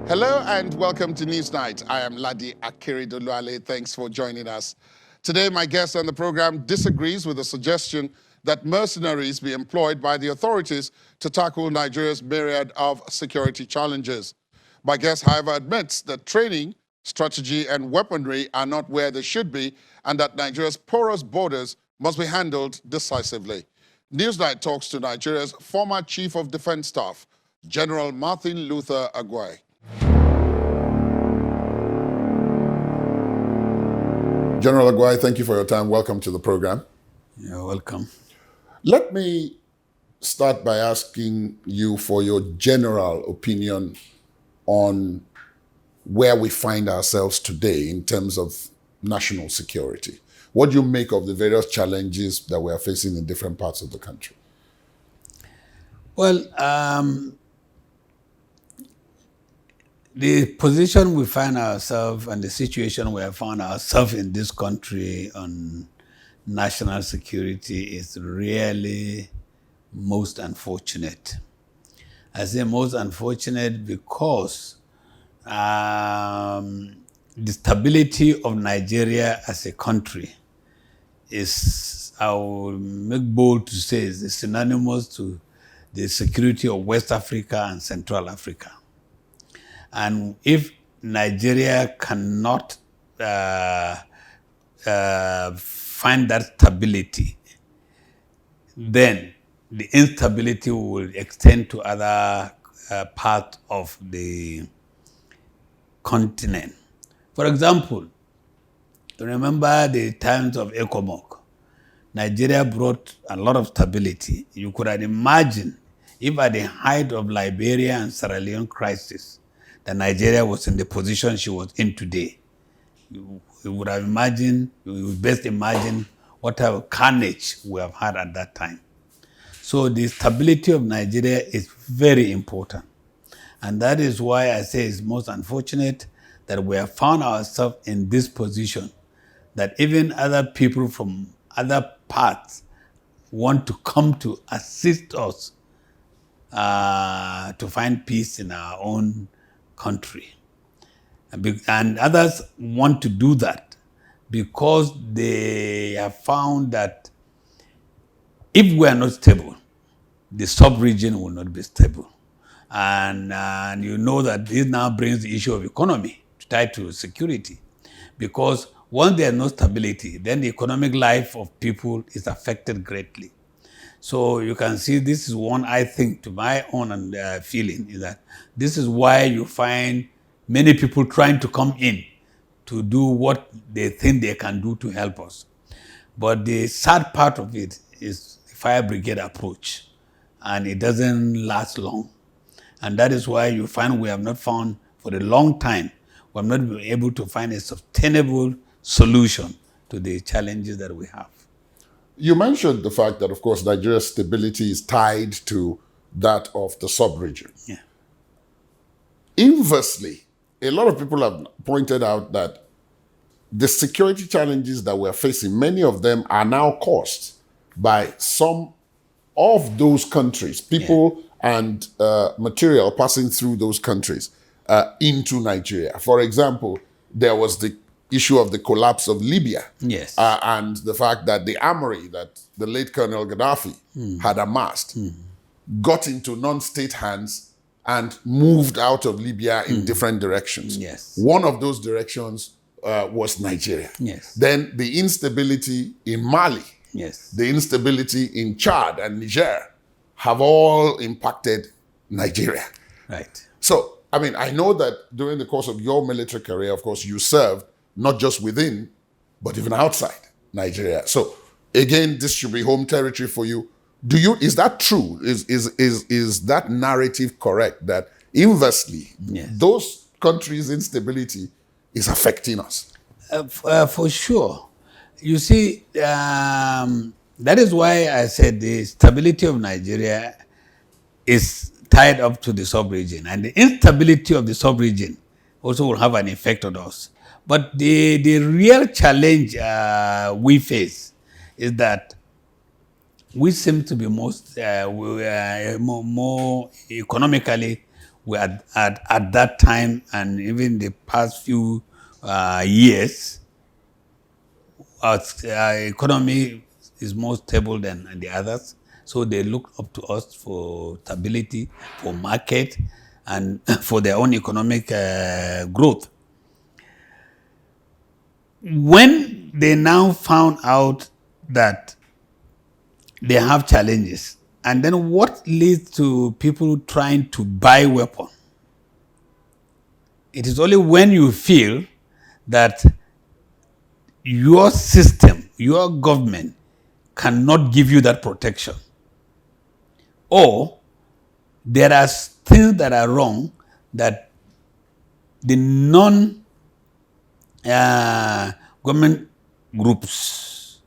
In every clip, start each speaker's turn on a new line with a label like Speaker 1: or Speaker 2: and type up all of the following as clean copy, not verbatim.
Speaker 1: Hello and welcome to Newsnight. I am Ladi Akeredoluale. Thanks for joining us. Today, my guest on the program disagrees with the suggestion that mercenaries be employed by the authorities to tackle Nigeria's myriad of security challenges. My guest, however, admits that training, strategy, and weaponry are not where they should be, and that Nigeria's porous borders must be handled decisively. Newsnight talks to Nigeria's former Chief of Defense Staff, General Martin Luther Agwai. General Agwai, thank you for your time. Welcome to the program.
Speaker 2: You're welcome.
Speaker 1: Let me start by asking you for your general opinion on where we find ourselves today in terms of national security. What do you make of the various challenges that we are facing in different parts of the country?
Speaker 2: Well, the position we find ourselves and the situation we have found ourselves in this country on national security is really most unfortunate. I say most unfortunate because the stability of Nigeria as a country is, I will make bold to say, is synonymous to the security of West Africa and Central Africa. And if Nigeria cannot find that stability, then the instability will extend to other parts of the continent. For example, remember the times of ECOMOG. Nigeria brought a lot of stability. You could have imagined if at the height of Liberia and Sierra Leone crisis, that Nigeria was in the position she was in today. You would have imagined, you would best imagine what type of carnage we have had at that time. So the stability of Nigeria is very important. And that is why I say it's most unfortunate that we have found ourselves in this position, that even other people from other parts want to come to assist us to find peace in our own country. And others want to do that because they have found that if we are not stable, the sub-region will not be stable. And you know that this now brings the issue of economy tied to security. Because once there is no stability, then the economic life of people is affected greatly. So you can see this is one, I think, to my own feeling, is that this is why you find many people trying to come in to do what they think they can do to help us. But the sad part of it is the fire brigade approach, and it doesn't last long. And that is why you find we have not found, for a long time, we have not been able to find a sustainable solution to the challenges that we have.
Speaker 1: You mentioned the fact that, of course, Nigeria's stability is tied to that of the sub-region.
Speaker 2: Yeah.
Speaker 1: Inversely, a lot of people have pointed out that the security challenges that we're facing, many of them are now caused by some of those countries, people and material passing through those countries into Nigeria. For example, there was the issue of the collapse of Libya.
Speaker 2: Yes.
Speaker 1: And the fact that the armory that the late Colonel Gaddafi had amassed got into non-state hands and moved out of Libya in different directions.
Speaker 2: Yes.
Speaker 1: One of those directions was Nigeria.
Speaker 2: Yes.
Speaker 1: Then the instability in Mali,
Speaker 2: Yes.
Speaker 1: the instability in Chad and Niger have all impacted Nigeria.
Speaker 2: Right.
Speaker 1: So, I mean, I know that during the course of your military career, of course, you served not just within, but even outside Nigeria. So, again, this should be home territory for you. Is that true? Is that narrative correct, that inversely, those countries' instability is affecting us?
Speaker 2: For sure. You see, that is why I said the stability of Nigeria is tied up to the sub-region, and the instability of the sub-region also will have an effect on us. But the real challenge we face is that we seem to be more economically we at that time, and even the past few years, our economy is more stable than the others. So they look up to us for stability, for market, and for their own economic growth. When they now found out that they have challenges, and then what leads to people trying to buy weapons? It is only when you feel that your system, your government cannot give you that protection, or there are things that are wrong that the non-government groups,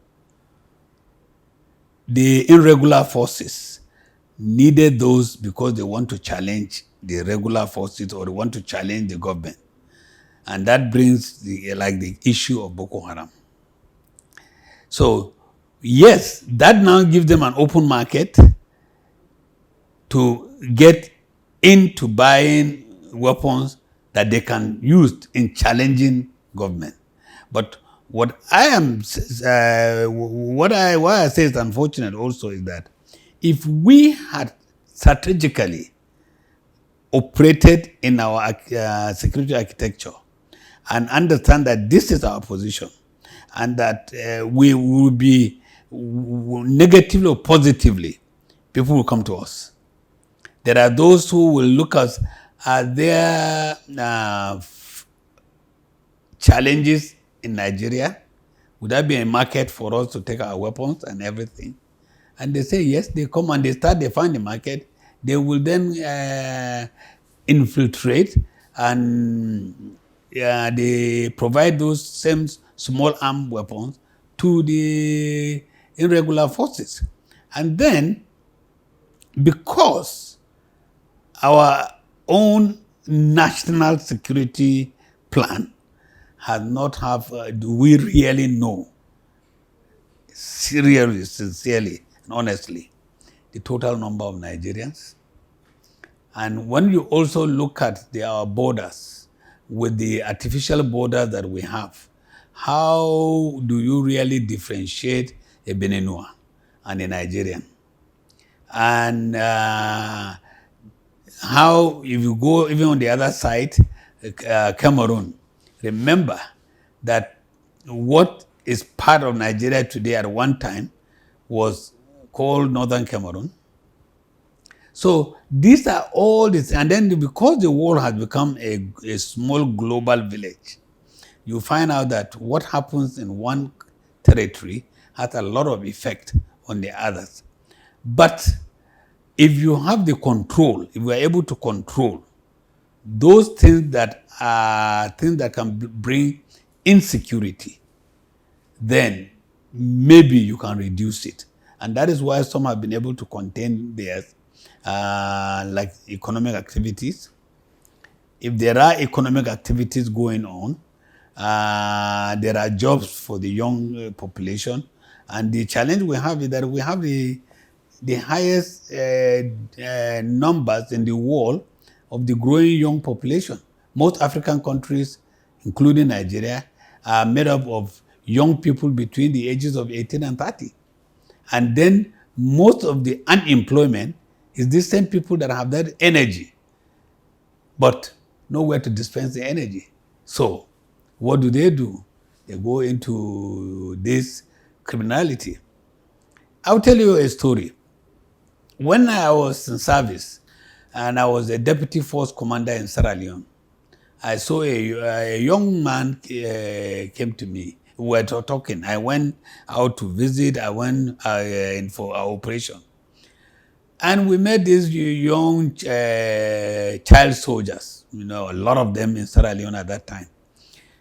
Speaker 2: the irregular forces, needed those because they want to challenge the regular forces or they want to challenge the government. And that brings the issue of Boko Haram. So yes, that now gives them an open market to get into buying weapons that they can use in challenging government. But what I say is unfortunate also is that if we had strategically operated in our security architecture and understand that this is our position and that we will be negatively or positively, people will come to us. There are those who will look at their challenges in Nigeria. Would that be a market for us to take our weapons and everything? And they say yes. They come and they find the market. They will then infiltrate, and they provide those same small arm weapons to the irregular forces. And then, because our own national security plan has not do we really know, seriously, sincerely, and honestly, the total number of Nigerians? And when you also look at our borders, with the artificial borders that we have, how do you really differentiate a Beninois and a Nigerian? And how, if you go even on the other side, Cameroon, remember that what is part of Nigeria today at one time was called Northern Cameroon. So these are all this, and then because the world has become a small global village, you find out that what happens in one territory has a lot of effect on the others. But if you have the control, if we are able to control those things that can bring insecurity, then maybe you can reduce it. And that is why some have been able to contain theirs, like economic activities. If there are economic activities going on, there are jobs for the young population. And the challenge we have is that we have the highest numbers in the world of the growing young population. Most African countries, including Nigeria, are made up of young people between the ages of 18 and 30. And then most of the unemployment is the same people that have that energy, but nowhere to dispense the energy. So what do? They go into this criminality. I'll tell you a story. When I was in service and I was a deputy force commander in Sierra Leone, I saw a young man came to me. We were talking. I went out to visit. I went in for our operation. And we met these young child soldiers, a lot of them in Sierra Leone at that time.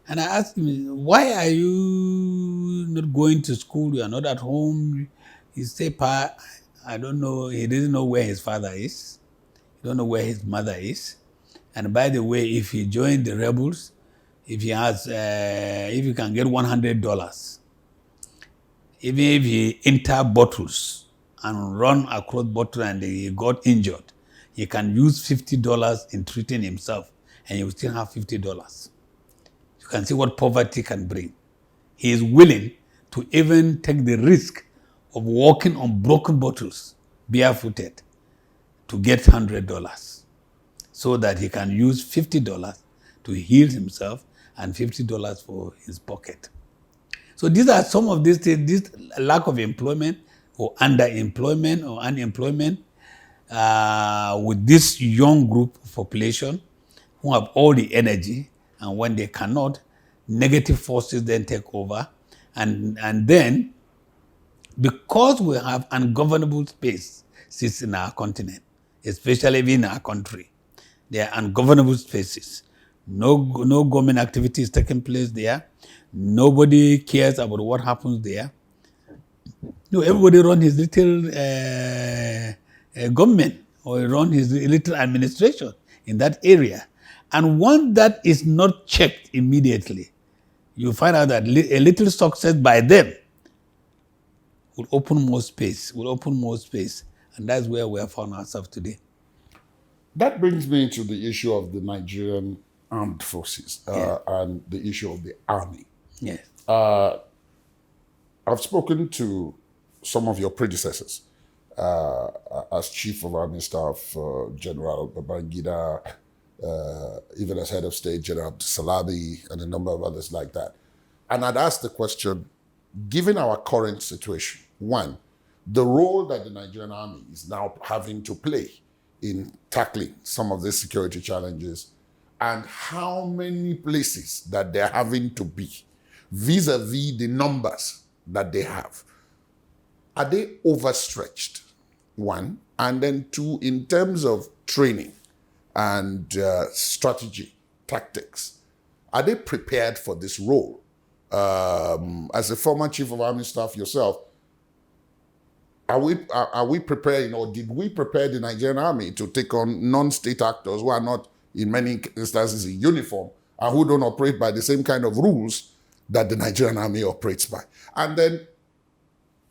Speaker 2: And I asked him, why are you not going to school? You are not at home. He said, Pa, I don't know. He didn't know where his father is. He don't know where his mother is. And by the way, if he joined the rebels, if he can get $100, even if he enter bottles and run across bottles and he got injured, he can use $50 in treating himself, and he will still have $50. You can see what poverty can bring. He is willing to even take the risk of walking on broken bottles, barefooted, to get $100, so that he can use $50 to heal himself and $50 for his pocket. So these are some of these things, this lack of employment or underemployment or unemployment with this young group of population who have all the energy, and when they cannot, negative forces then take over. And then, because we have ungovernable spaces in our continent, especially in our country, there are ungovernable spaces. No government activity is taking place there. Nobody cares about what happens there. No, everybody run his little government or run his little administration in that area. And once that is not checked immediately, you find out that a little success by them will open more space, And that's where we have found ourselves today.
Speaker 1: That brings me to the issue of the Nigerian armed forces and the issue of the army.
Speaker 2: Yes.
Speaker 1: I've spoken to some of your predecessors as Chief of Army Staff, General Babangida, even as Head of State, General Salabi, and a number of others like that. And I'd asked the question, given our current situation, one, the role that the Nigerian Army is now having to play in tackling some of these security challenges, and how many places that they're having to be vis-a-vis the numbers that they have. Are they overstretched? One. And then two, in terms of training and strategy, tactics, are they prepared for this role? As a former Chief of Army Staff yourself, are we preparing, or did we prepare the Nigerian Army to take on non-state actors who are not, in many instances, in uniform and who don't operate by the same kind of rules that the Nigerian Army operates by? And then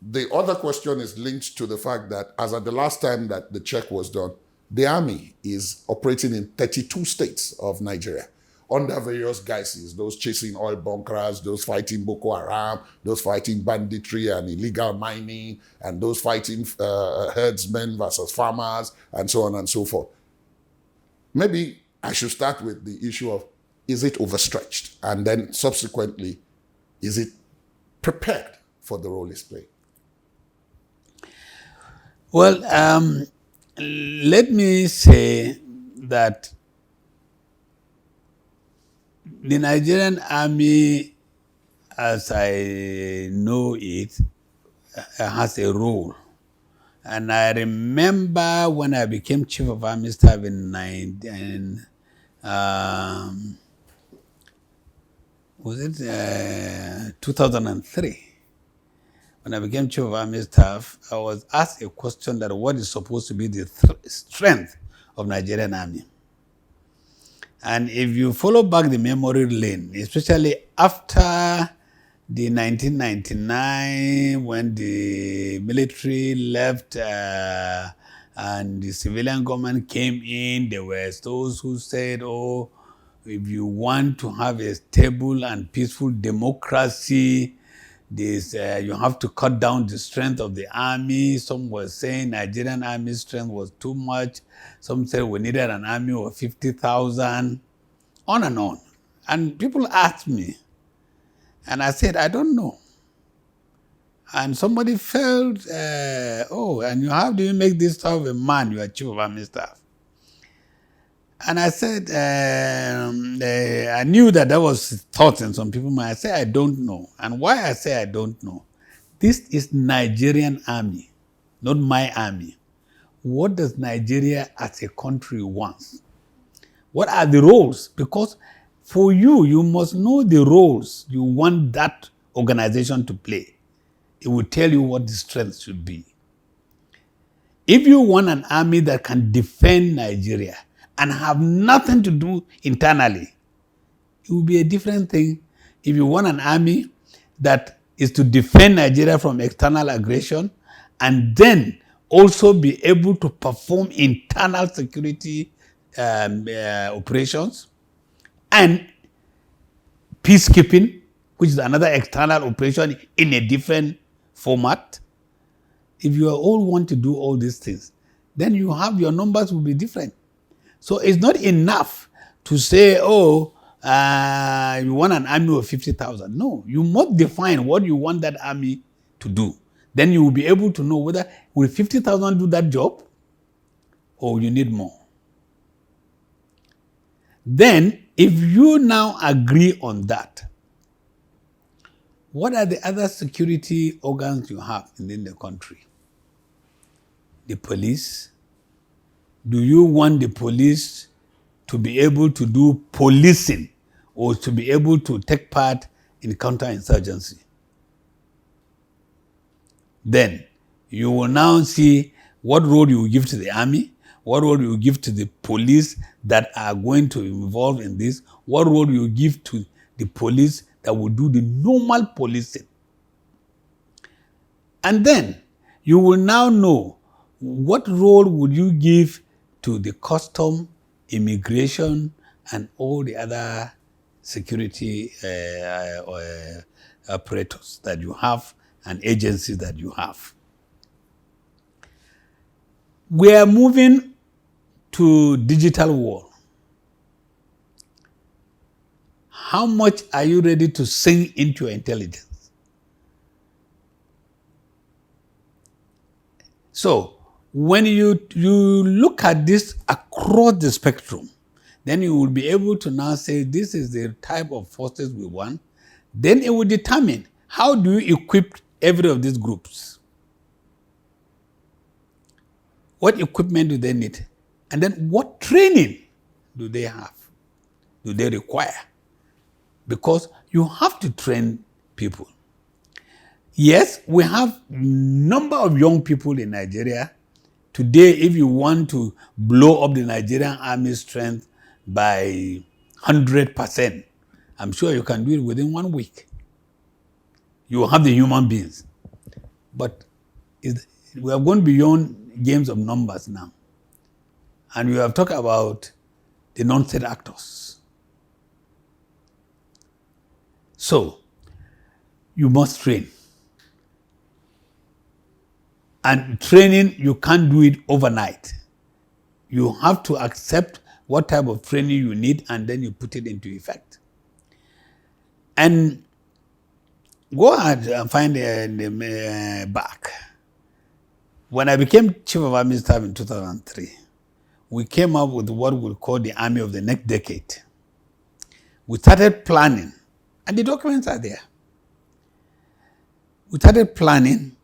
Speaker 1: the other question is linked to the fact that, as at the last time that the check was done, the Army is operating in 32 states of Nigeria under various guises, those chasing oil bunkers, those fighting Boko Haram, those fighting banditry and illegal mining, and those fighting herdsmen versus farmers, and so on and so forth. Maybe I should start with the issue of, is it overstretched? And then subsequently, is it prepared for the role it's playing?
Speaker 2: Well, let me say that the Nigerian Army, as I know it, has a role. And I remember when I became Chief of Army Staff in 2003. When I became Chief of Army Staff, I was asked a question that what is supposed to be the strength of Nigerian Army. And if you follow back the memory lane, especially after the 1999, when the military left and the civilian government came in, there were those who said, oh, if you want to have a stable and peaceful democracy, you have to cut down the strength of the army. Some were saying Nigerian army strength was too much. Some said we needed an army of 50,000, on and on. And people asked me, and I said, I don't know. And somebody felt, and how do you make this type of a man? You are Chief of Army Staff. And I said, I knew that was thought in some people. I said, I don't know. And why I say I don't know, this is Nigerian army, not my army. What does Nigeria as a country want? What are the roles? Because for you, you must know the roles you want that organization to play. It will tell you what the strength should be. If you want an army that can defend Nigeria and have nothing to do internally, it will be a different thing. If you want an army that is to defend Nigeria from external aggression and then also be able to perform internal security operations and peacekeeping, which is another external operation in a different format. If you all want to do all these things, then your numbers will be different. So it's not enough to say, oh, you want an army of 50,000. No, you must define what you want that army to do. Then you will be able to know whether will 50,000 do that job or you need more. Then, if you now agree on that, what are the other security organs you have within the country? The police. Do you want the police to be able to do policing or to be able to take part in counterinsurgency? Then you will now see what role you will give to the army, what role you will give to the police that are going to involve in this, what role you will give to the police that will do the normal policing. And then you will now know what role would you give to the custom, immigration, and all the other security operators that you have and agencies that you have. We are moving to digital world. How much are you ready to sink into your intelligence? So when you look at this across the spectrum, then you will be able to now say this is the type of forces we want. Then it will determine how do you equip every of these groups. What equipment do they need? And then what training do they have? Do they require? Because you have to train people. Yes, we have a number of young people in Nigeria. Today, if you want to blow up the Nigerian Army strength by 100%, I'm sure you can do it within 1 week. You will have the human beings. But we have gone beyond games of numbers now. And we have talked about the non-state actors. So, you must train. And training, you can't do it overnight. You have to accept what type of training you need and then you put it into effect. And go ahead and find the back. When I became Chief of Army Staff in 2003, we came up with what we call the Army of the next decade. We started planning, and the documents are there. We started planning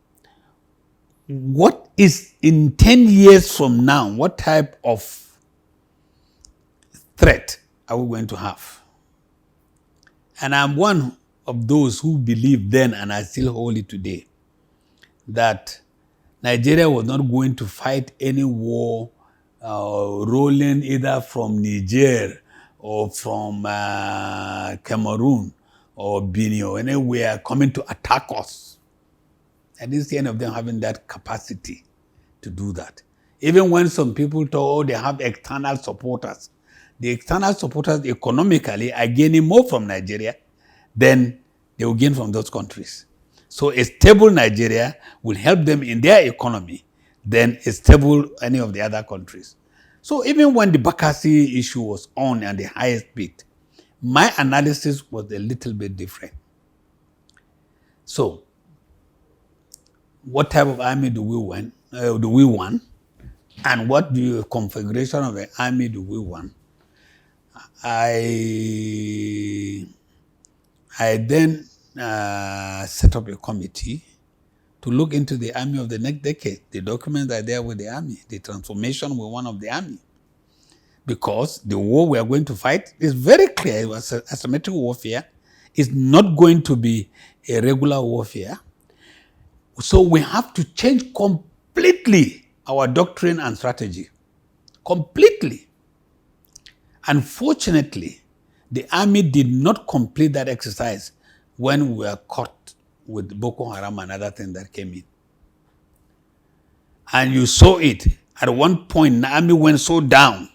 Speaker 2: what is in 10 years from now, what type of threat are we going to have? And I'm one of those who believed then, and I still hold it today, that Nigeria was not going to fight any war rolling either from Niger or from Cameroon or Benin or anywhere coming to attack us. I didn't see any of them having that capacity to do that. Even when some people thought they have external supporters, the external supporters economically are gaining more from Nigeria than they will gain from those countries. So a stable Nigeria will help them in their economy than a stable any of the other countries. So even when the Bakassi issue was on at the highest peak, my analysis was a little bit different. So what type of army do we want? And what configuration of an army do we want? I then set up a committee to look into the army of the next decade. The documents are there with the army, the transformation we want of the army. Because the war we are going to fight is very clear. It was asymmetric warfare. It's not going to be a regular warfare. So we have to change completely our doctrine and strategy. Completely. Unfortunately, the army did not complete that exercise when we were caught with Boko Haram and other things that came in. And you saw it. At one point, the army went so down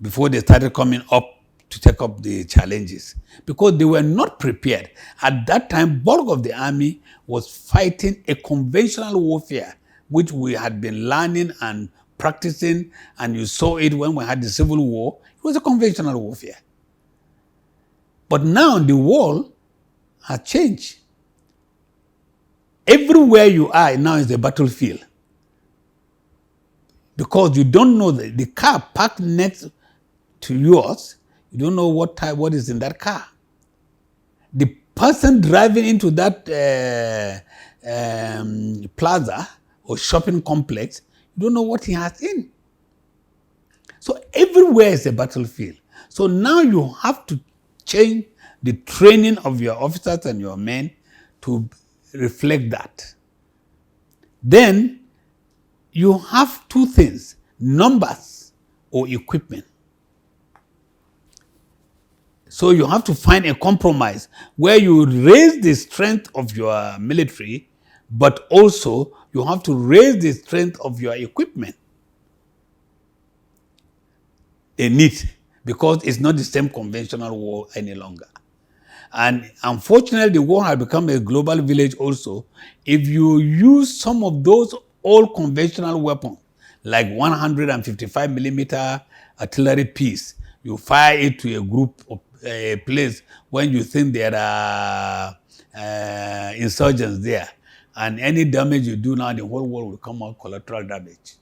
Speaker 2: before they started coming up to take up the challenges because they were not prepared. At that time, bulk of the army was fighting a conventional warfare, which we had been learning and practicing, and you saw it when we had the Civil War. It was a conventional warfare. But now the world has changed. Everywhere you are now is a battlefield. Because you don't know the car parked next to yours, you don't know what is in that car. The person driving into that plaza or shopping complex, you don't know what he has in. So everywhere is a battlefield. So now you have to change the training of your officers and your men to reflect that. Then you have two things, numbers or equipment. So you have to find a compromise where you raise the strength of your military, but also you have to raise the strength of your equipment. They need, because it's not the same conventional war any longer. And unfortunately, the war has become a global village also. If you use some of those old conventional weapons, like 155 millimeter artillery piece, you fire it to a group of a place when you think there are insurgents there, and any damage you do now, the whole world will come out collateral damage.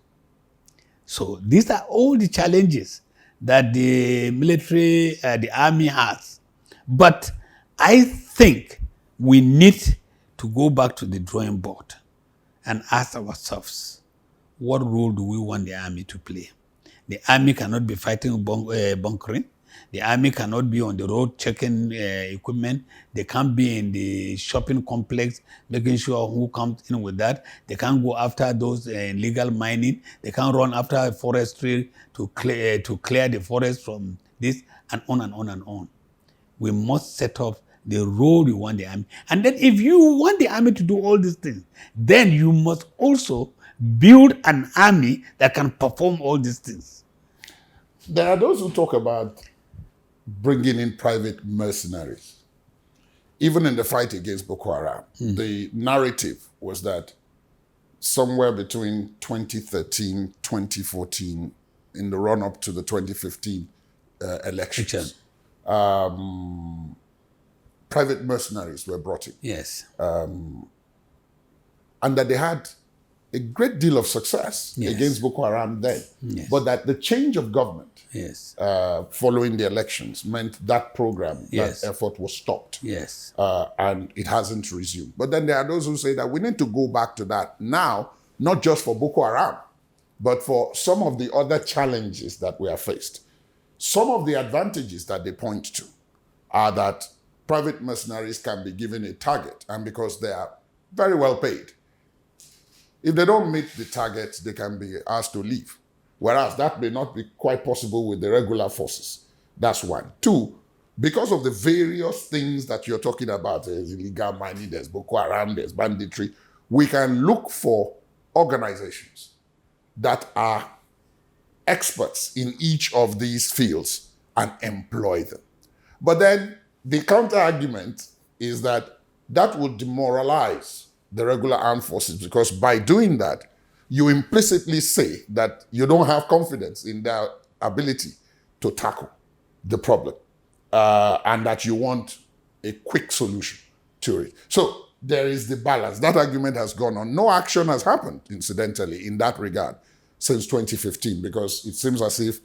Speaker 2: So these are all the challenges that the military, the army has. But I think we need to go back to the drawing board and ask ourselves, what role do we want the army to play? The army cannot be fighting bunkering. The army cannot be on the road checking equipment. They can't be in the shopping complex making sure who comes in with that. They can't go after those illegal mining. They can't run after forestry to clear the forest from this, and on and on and on. We must set up the role we want the army. And then if you want the army to do all these things, then you must also build an army that can perform all these things.
Speaker 1: There are those who talk about bringing in private mercenaries. Even in the fight against Boko Haram, the narrative was that somewhere between 2013, 2014, in the run-up to the 2015 elections, private mercenaries were brought in.
Speaker 2: Yes.
Speaker 1: And that they had a great deal of success against Boko Haram then.
Speaker 2: Yes.
Speaker 1: But that the change of government following the elections meant that program, that effort was stopped.
Speaker 2: Yes.
Speaker 1: And it hasn't resumed. But then there are those who say that we need to go back to that now, not just for Boko Haram, but for some of the other challenges that we are faced. Some of the advantages that they point to are that private mercenaries can be given a target, and because they are very well paid, if they don't meet the target, they can be asked to leave. Whereas that may not be quite possible with the regular forces. That's one. Two, because of the various things that you're talking about, there's illegal mining, there's Boko Haram, there's banditry, we can look for organizations that are experts in each of these fields and employ them. But then the counter argument is that that would demoralize the regular armed forces, because by doing that, you implicitly say that you don't have confidence in their ability to tackle the problem, and that you want a quick solution to it. So there is the balance. That argument has gone on. No action has happened, incidentally, in that regard since 2015, because it seems as if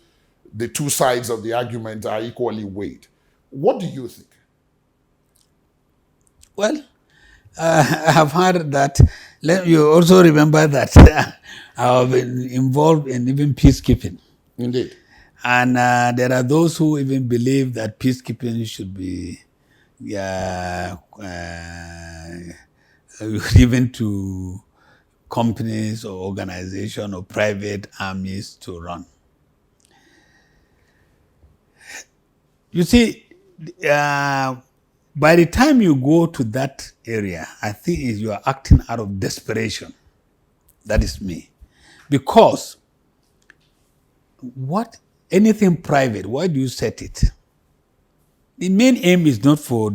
Speaker 1: the two sides of the argument are equally weighed. What do you think?
Speaker 2: Well, I have heard that. You also remember that I have been involved in even peacekeeping.
Speaker 1: Indeed.
Speaker 2: And there are those who even believe that peacekeeping should be given to companies or organizations or private armies to run. You see, by the time you go to that area, I think you are acting out of desperation. That is me. Because anything private, why do you set it? The main aim is not for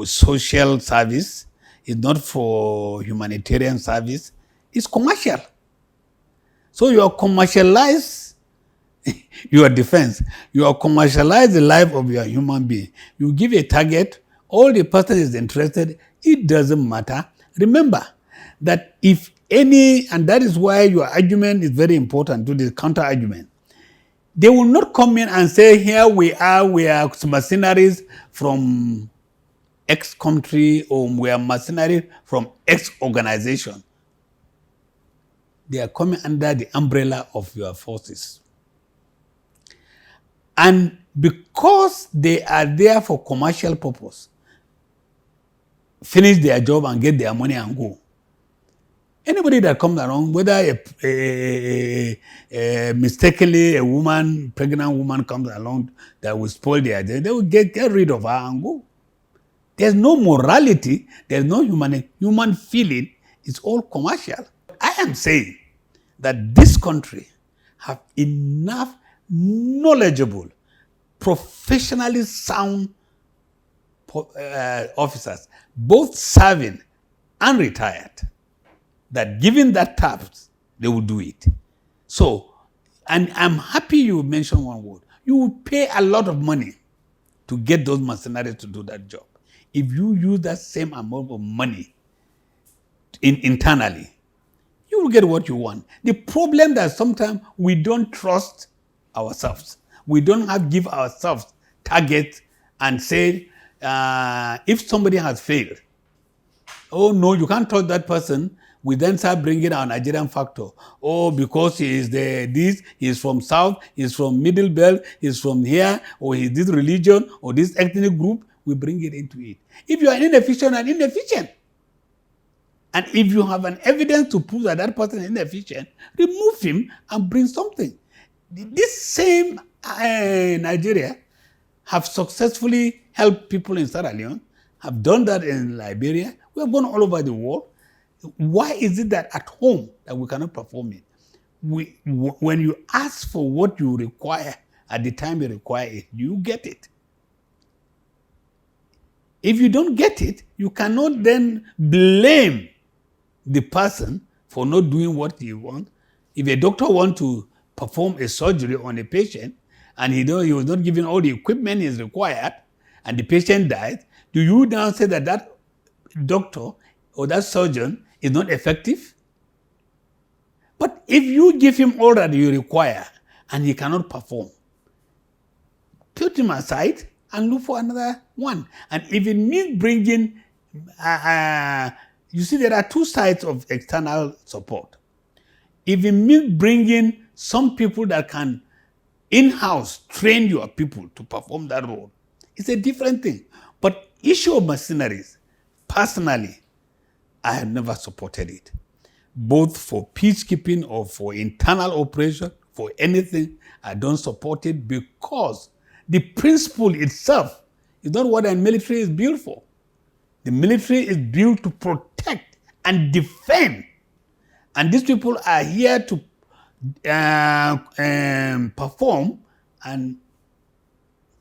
Speaker 2: social service. It's not for humanitarian service. It's commercial. So you are commercialize your defense. You are commercialize the life of your human being. You give a target. All the person is interested. It doesn't matter. Remember that and that is why your argument is very important to the counter argument. They will not come in and say, here we are mercenaries from X country, or we are mercenaries from X organization. They are coming under the umbrella of your forces. And because they are there for commercial purpose, finish their job and get their money and go. Anybody that comes around, whether mistakenly a pregnant woman comes along that will spoil their day, they will get rid of her and go. There's no morality, there's no human feeling, it's all commercial. I am saying that this country have enough knowledgeable, professionally sound officers, both serving and retired, that given that task, they will do it. So, and I'm happy you mentioned one word. You will pay a lot of money to get those mercenaries to do that job. If you use that same amount of money internally, you will get what you want. The problem that sometimes we don't trust ourselves. We don't give ourselves targets and say, if somebody has failed, oh no, you can't trust that person. We then start bringing our Nigerian factor. Oh, because he is from South, he's from Middle Belt, he's from here, or he's this religion, or this ethnic group, we bring it into it. If you are inefficient, and if you have an evidence to prove that that person is inefficient, remove him and bring something. This same Nigeria have successfully helped people in Sierra Leone, have done that in Liberia. We have gone all over the world. Why is it that at home that we cannot perform it? When you ask for what you require at the time you require it, you get it. If you don't get it, you cannot then blame the person for not doing what he wants. If a doctor wants to perform a surgery on a patient and he was not given all the equipment is required and the patient died, do you now say that that doctor or that surgeon is not effective? But if you give him all that you require and he cannot perform, put him aside and look for another one. And if it means bringing, you see, there are two sides of external support. If it means bringing some people that can in-house train your people to perform that role, it's a different thing. But issue of mercenaries, personally, I have never supported it. Both for peacekeeping or for internal operation, for anything, I don't support it because the principle itself is not what a military is built for. The military is built to protect and defend. And these people are here to perform and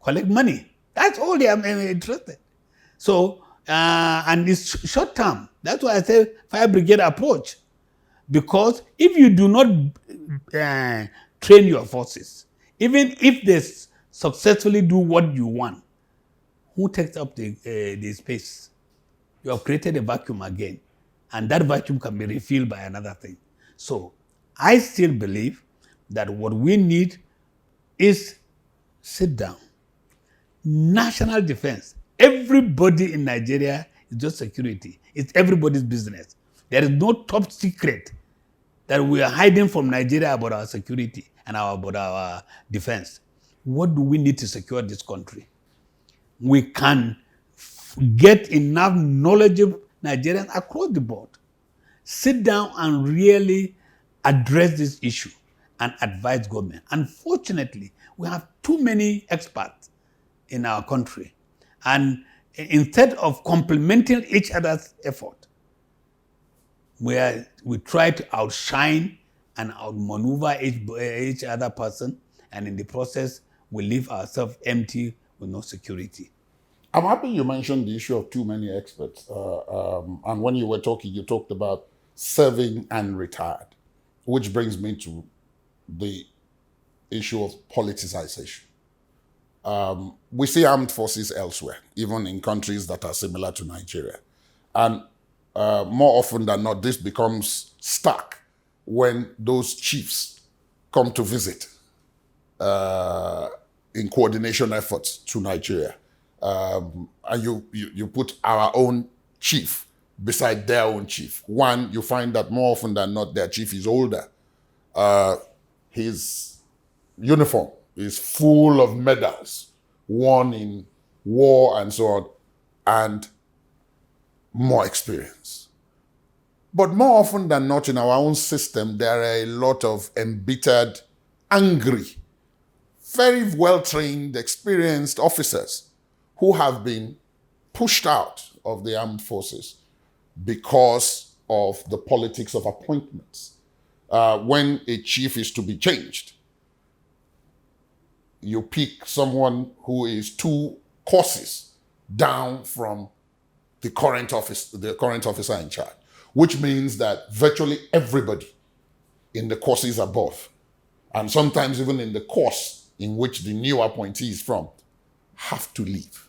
Speaker 2: collect money. That's all they are interested. So, and it's short term. That's why I say fire brigade approach. Because if you do not train your forces, even if they successfully do what you want, who takes up the space? You have created a vacuum again. And that vacuum can be refilled by another thing. So I still believe that what we need is sit down. National defense. Everybody in Nigeria is just security. It's everybody's business. There is no top secret that we are hiding from Nigeria about our security and about our defense. What do we need to secure this country? We can get enough knowledgeable Nigerians across the board. Sit down and really address this issue and advise government. Unfortunately, we have too many experts in our country. And instead of complementing each other's effort, where we try to outshine and outmaneuver each other person, and in the process, we leave ourselves empty with no security.
Speaker 1: I'm happy you mentioned the issue of too many experts. And when you were talking, you talked about serving and retired, which brings me to the issue of politicization. We see armed forces elsewhere, even in countries that are similar to Nigeria. And more often than not, this becomes stuck when those chiefs come to visit in coordination efforts to Nigeria. And you put our own chief beside their own chief. One, you find that more often than not, their chief is older. His uniform is full of medals won in war and so on, and more experience. But more often than not in our own system, there are a lot of embittered, angry, very well-trained, experienced officers who have been pushed out of the armed forces because of the politics of appointments. When a chief is to be changed, you pick someone who is 2 courses down from the current officer in charge, which means that virtually everybody in the courses above, and sometimes even in the course in which the new appointee is from, have to leave.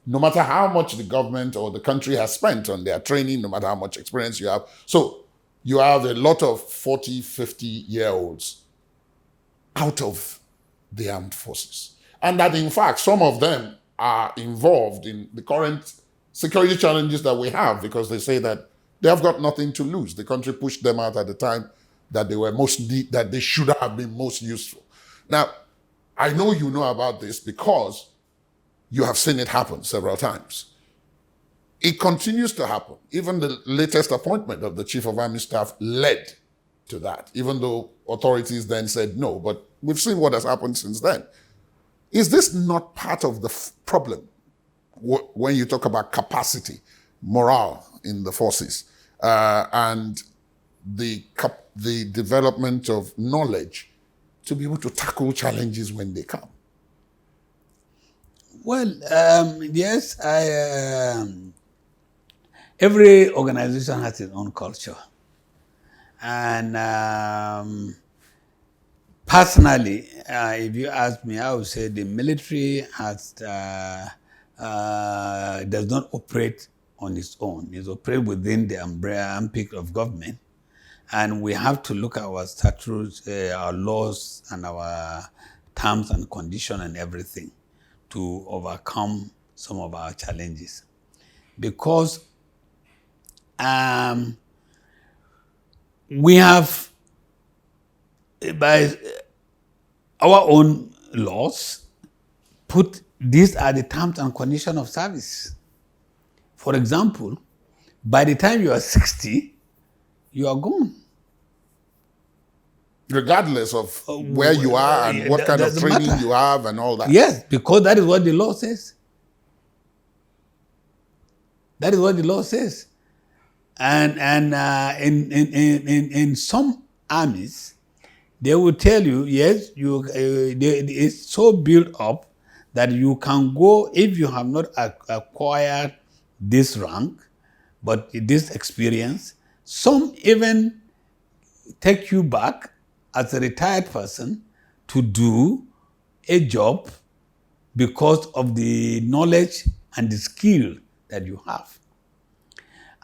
Speaker 1: No matter how much the government or the country has spent on their training, no matter how much experience you have. So you have a lot of 40, 50-year-olds out of the armed forces. And that, in fact, some of them are involved in the current security challenges that we have because they say that they have got nothing to lose. The country pushed them out at the time that they should have been most useful. Now, I know you know about this because you have seen it happen several times. It continues to happen. Even the latest appointment of the Chief of Army Staff led to that, even though authorities then said no. But we've seen what has happened since then. Is this not part of the problem when you talk about capacity, morale in the forces, and the development of knowledge to be able to tackle challenges when they come?
Speaker 2: Well, yes, every organization has its own culture. And personally, if you ask me, I would say the military does not operate on its own. It operates within the umbrella of government. And we have to look at our statutes, our laws, and our terms and conditions and everything to overcome some of our challenges. Because we have, by our own laws, put these are the terms and conditions of service. For example, by the time you are 60, you are gone.
Speaker 1: Regardless of where you are and what kind of training you have and all that.
Speaker 2: Yes, because that is what the law says. That is what the law says. And in some armies, they will tell you, yes, it's so built up that you can go if you have not acquired this rank, but this experience. Some even take you back as a retired person to do a job because of the knowledge and the skill that you have.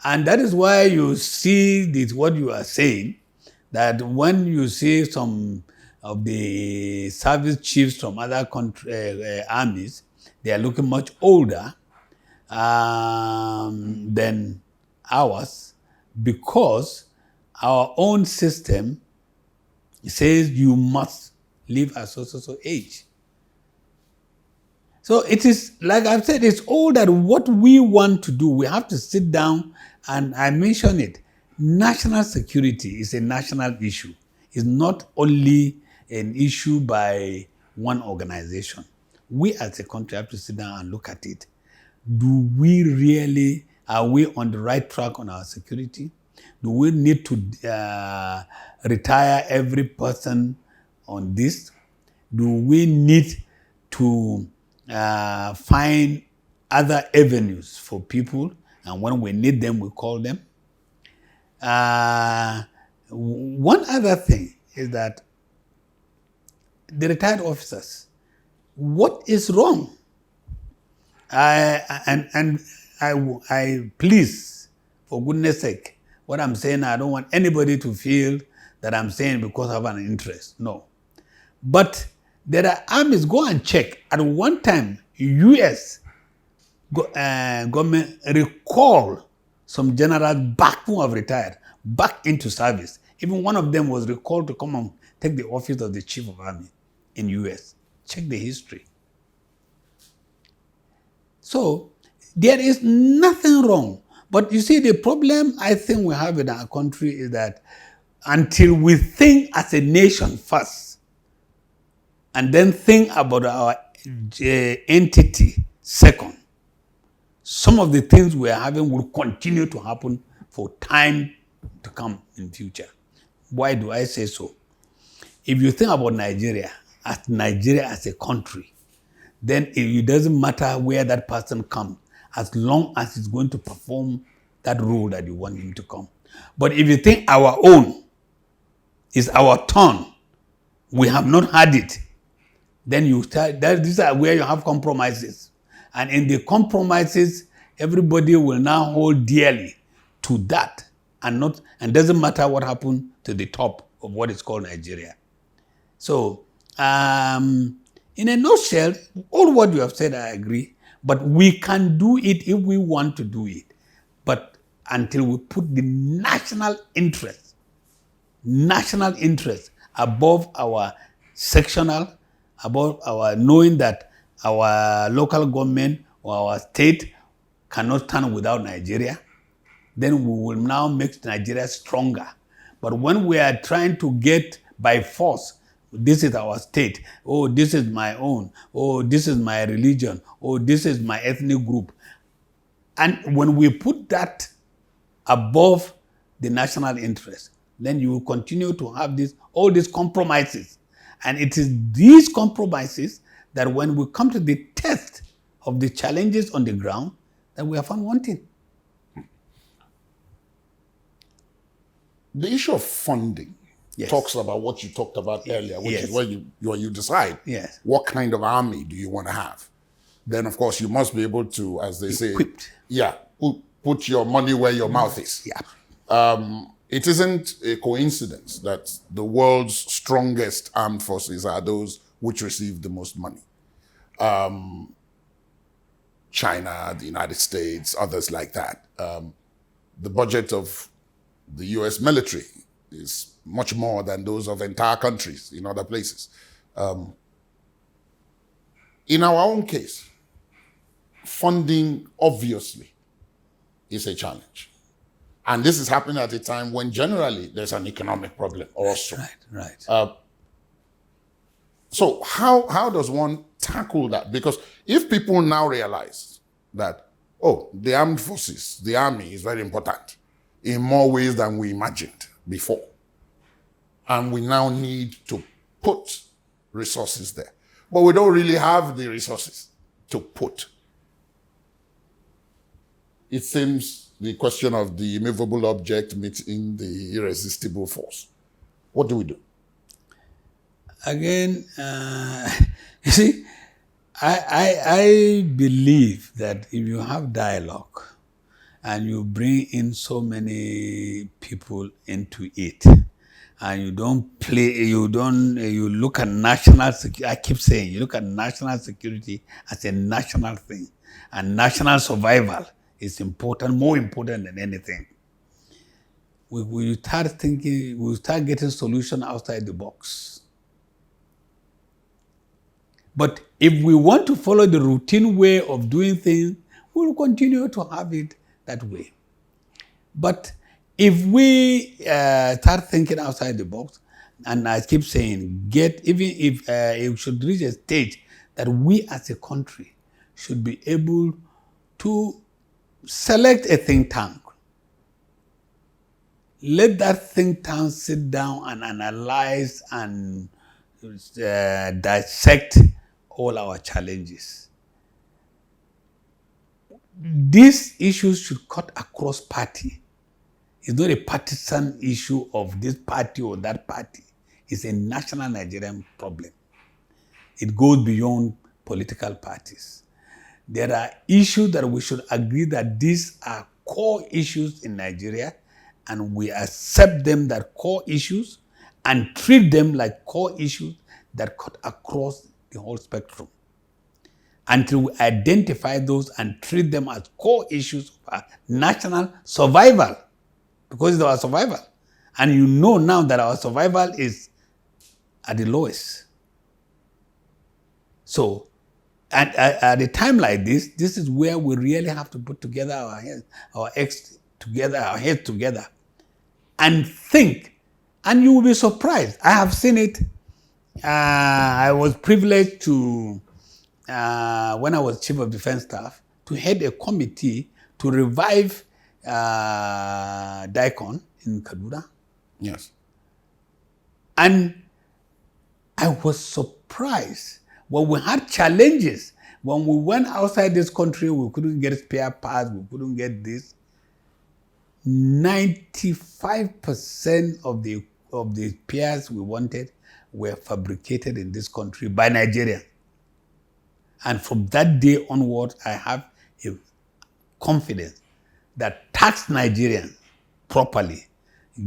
Speaker 2: And that is why you see this, what you are saying, that when you see some of the service chiefs from other armies, they are looking much older than ours, because our own system says you must live at so age. So it is, like I've said, it's all that what we want to do. We have to sit down, and I mention it. National security is a national issue. It's not only an issue by one organization. We as a country have to sit down and look at it. Are we on the right track on our security? Do we need to retire every person on this? Do we need to find other avenues for people, and when we need them, we call them? One other thing is that the retired officers, what is wrong? I please, for goodness sake, what I'm saying, I don't want anybody to feel that I'm saying because I have an interest. No. But there are armies, go and check. At one time, U.S. Government recall some generals back who have retired, back into service. Even one of them was recalled to come and take the office of the Chief of Army in U.S. Check the history. So there is nothing wrong. But you see, the problem I think we have in our country is that until we think as a nation first, and then think about our entity second, some of the things we are having will continue to happen for time to come in future. Why do I say so? If you think about Nigeria as a country, then it doesn't matter where that person comes, as long as it's going to perform that role that you want him to come. But if you think our own is our turn, we have not had it, then you start, these are where you have compromises. And in the compromises, everybody will now hold dearly to that, and doesn't matter what happened to the top of what is called Nigeria. So, in a nutshell, all what you have said, I agree, but we can do it if we want to do it. But until we put the national interest above our sectional, above our knowing that our local government or our state cannot stand without Nigeria, then we will now make Nigeria stronger. But when we are trying to get by force, this is our state, oh, this is my own, oh, this is my religion, oh, this is my ethnic group. And when we put that above the national interest, then you will continue to have all these compromises. And it is these compromises that when we come to the test of the challenges on the ground, that we are found wanting.
Speaker 1: The issue of funding talks about what you talked about earlier, which is where you decide what kind of army do you want to have. Then, of course, you must be able to, as they say, put your money where your mouth is. It isn't a coincidence that the world's strongest armed forces are those which receive the most money. China, the United States, others like that. The budget of the US military is much more than those of entire countries in other places. In our own case, funding obviously is a challenge. And this is happening at a time when generally there's an economic problem also.
Speaker 2: Right.
Speaker 1: So how does one tackle that? Because if people now realize that, oh, the armed forces, the army is very important in more ways than we imagined before, and we now need to put resources there, but we don't really have the resources to put. It seems the question of the immovable object meeting the irresistible force. What do we do?
Speaker 2: Again, you see, I believe that if you have dialogue and you bring in so many people into it, and you look at national security, I keep saying, you look at national security as a national thing, and national survival is important, more important than anything. We start thinking, we start getting solutions outside the box. But if we want to follow the routine way of doing things, we will continue to have it that way. But if we start thinking outside the box, and I keep saying, even if it should reach a stage that we as a country should be able to select a think tank let that think tank sit down and analyze and dissect all our challenges. These issues should cut across party. It's not a partisan issue of this party or that party. It's a national Nigerian problem. It goes beyond political parties. There are issues that we should agree that these are core issues in Nigeria, and we accept them that core issues and treat them like core issues that cut across the whole spectrum. Until we identify those and treat them as core issues of our national survival, because it's our survival. And you know now that our survival is at the lowest. So, at a time like this is where we really have to put together our heads together, and think. And you will be surprised. I have seen it. I was privileged to, when I was Chief of Defense Staff, to head a committee to revive Daikon in Kaduna.
Speaker 1: Yes.
Speaker 2: And I was surprised when we had challenges. When we went outside this country, we couldn't get spare parts, we couldn't get this. 95% of the spares we wanted were fabricated in this country by Nigerians. And from that day onward, I have a confidence that tax Nigerians properly,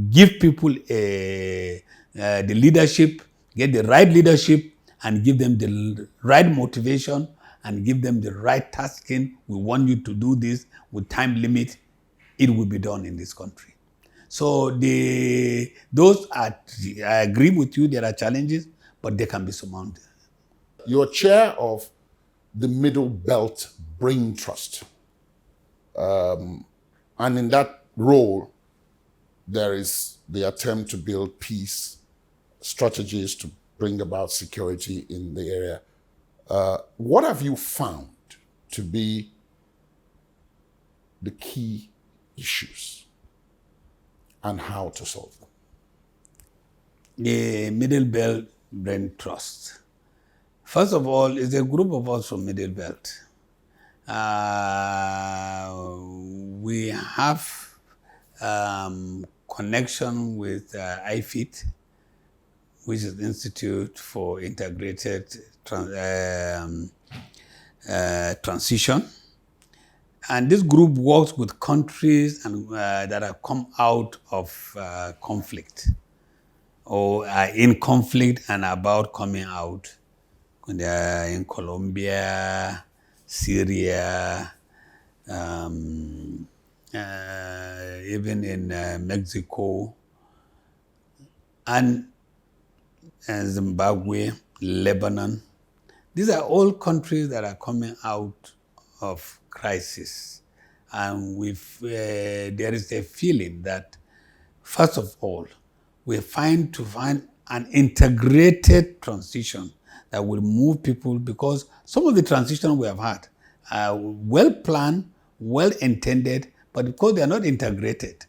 Speaker 2: give people the leadership, get the right leadership, and give them the right motivation, and give them the right tasking. We want you to do this with time limit. It will be done in this country. So I agree with you, there are challenges, but they can be surmounted.
Speaker 1: You're chair of the Middle Belt Brain Trust. And in that role, there is the attempt to build peace, strategies to bring about security in the area. What have you found to be the key issues and how to solve them?
Speaker 2: The Middle Belt Brain Trust. First of all, it's a group of us from Middle Belt. We have connection with IFIT, which is Institute for Integrated Transition. And this group works with countries that have come out of conflict, or are in conflict and about coming out. They are in Colombia, Syria, even in Mexico, and Zimbabwe, Lebanon. These are all countries that are coming out of crisis. And there is a feeling that, first of all, we find an integrated transition that will move people, because some of the transitions we have had are well planned, well intended, but because they are not integrated,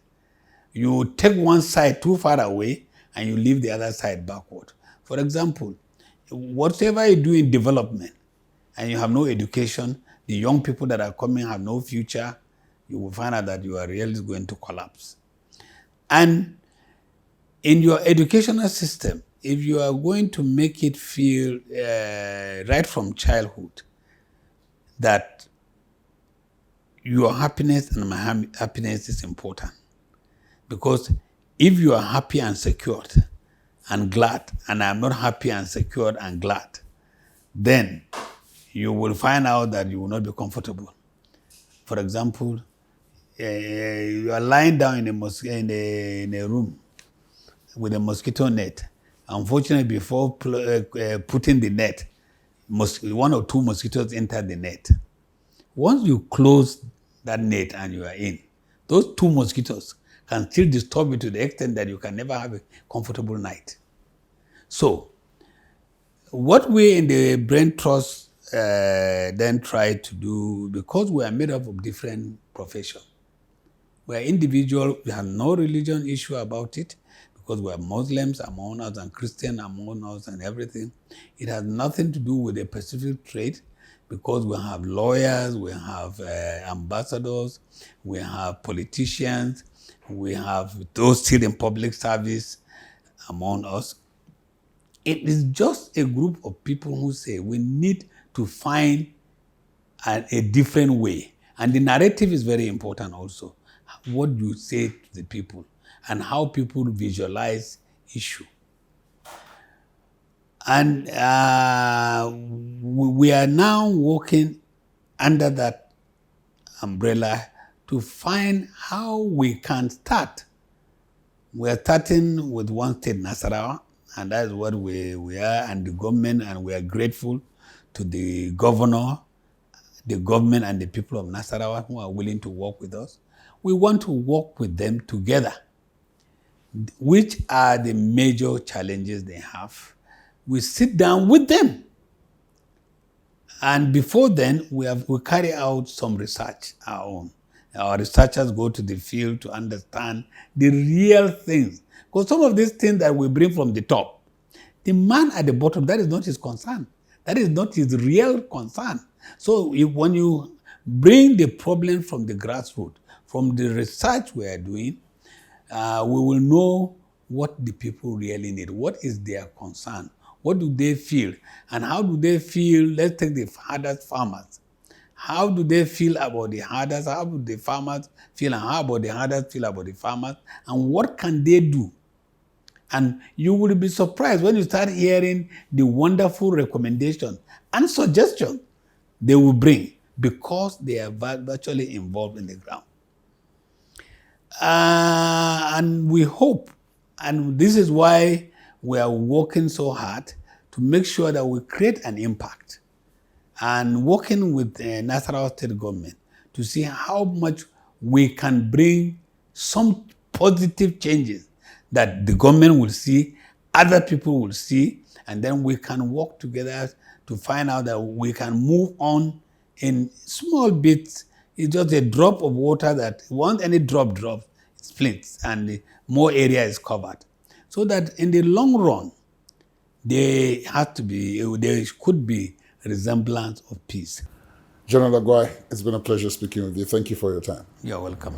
Speaker 2: you take one side too far away and you leave the other side backward. For example, whatever you do in development and you have no education, the young people that are coming have no future, you will find out that you are really going to collapse. And in your educational system, if you are going to make it feel right from childhood that your happiness and my happiness is important, because if you are happy and secured and glad, and I'm not happy and secured and glad, then you will find out that you will not be comfortable. For example, you are lying down in a room with a mosquito net. Unfortunately, before putting the net, one or two mosquitoes enter the net. Once you close that net and you are in, those two mosquitoes can still disturb you to the extent that you can never have a comfortable night. So, what we in the Brain Trust then try to do, because we are made up of different professions, We're individual. We have no religion issue about it because we're Muslims among us and Christian among us and everything. It has nothing to do with a specific trade because we have lawyers, we have ambassadors, we have politicians, we have those still in public service among us. It is just a group of people who say we need to find a different way. And the narrative is very important also. What you say to the people and how people visualize issue. And we are now working under that umbrella to find how we can start. We are starting with one state, Nasarawa, and that's what we are, and the government, and we are grateful to the governor, the government, and the people of Nasarawa who are willing to work with us. We want to work with them together. Which are the major challenges they have? We sit down with them. And before then, we carry out some research, our own. Our researchers go to the field to understand the real things. Because some of these things that we bring from the top, the man at the bottom, that is not his concern. That is not his real concern. So when you bring the problem from the grassroots, from the research we are doing, we will know what the people really need. What is their concern? What do they feel? And how do they feel? Let's take the hardest farmers. How do they feel about the hardest? How do the farmers feel? And how about the hardest feel about the farmers? And what can they do? And you will be surprised when you start hearing the wonderful recommendations and suggestions they will bring because they are virtually involved in the ground. And we hope, and this is why we are working so hard to make sure that we create an impact and working with the Nasarawa state government to see how much we can bring some positive changes that the government will see, other people will see, and then we can work together to find out that we can move on in small bits. It's just a drop of water that once any drop drops, it splits and more area is covered. So that in the long run, there could be resemblance of peace.
Speaker 1: General Agwai, it's been a pleasure speaking with you. Thank you for your time.
Speaker 2: You're welcome.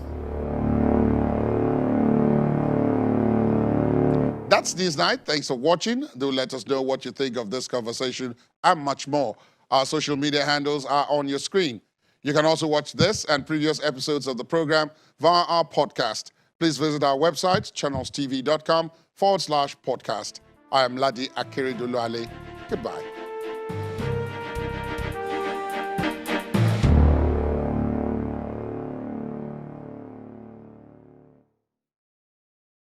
Speaker 1: That's Newsnight. Thanks for watching. Do let us know what you think of this conversation and much more. Our social media handles are on your screen. You can also watch this and previous episodes of the program via our podcast. Please visit our website, channelstv.com/podcast. I am Ladi Akeredoluale. Goodbye.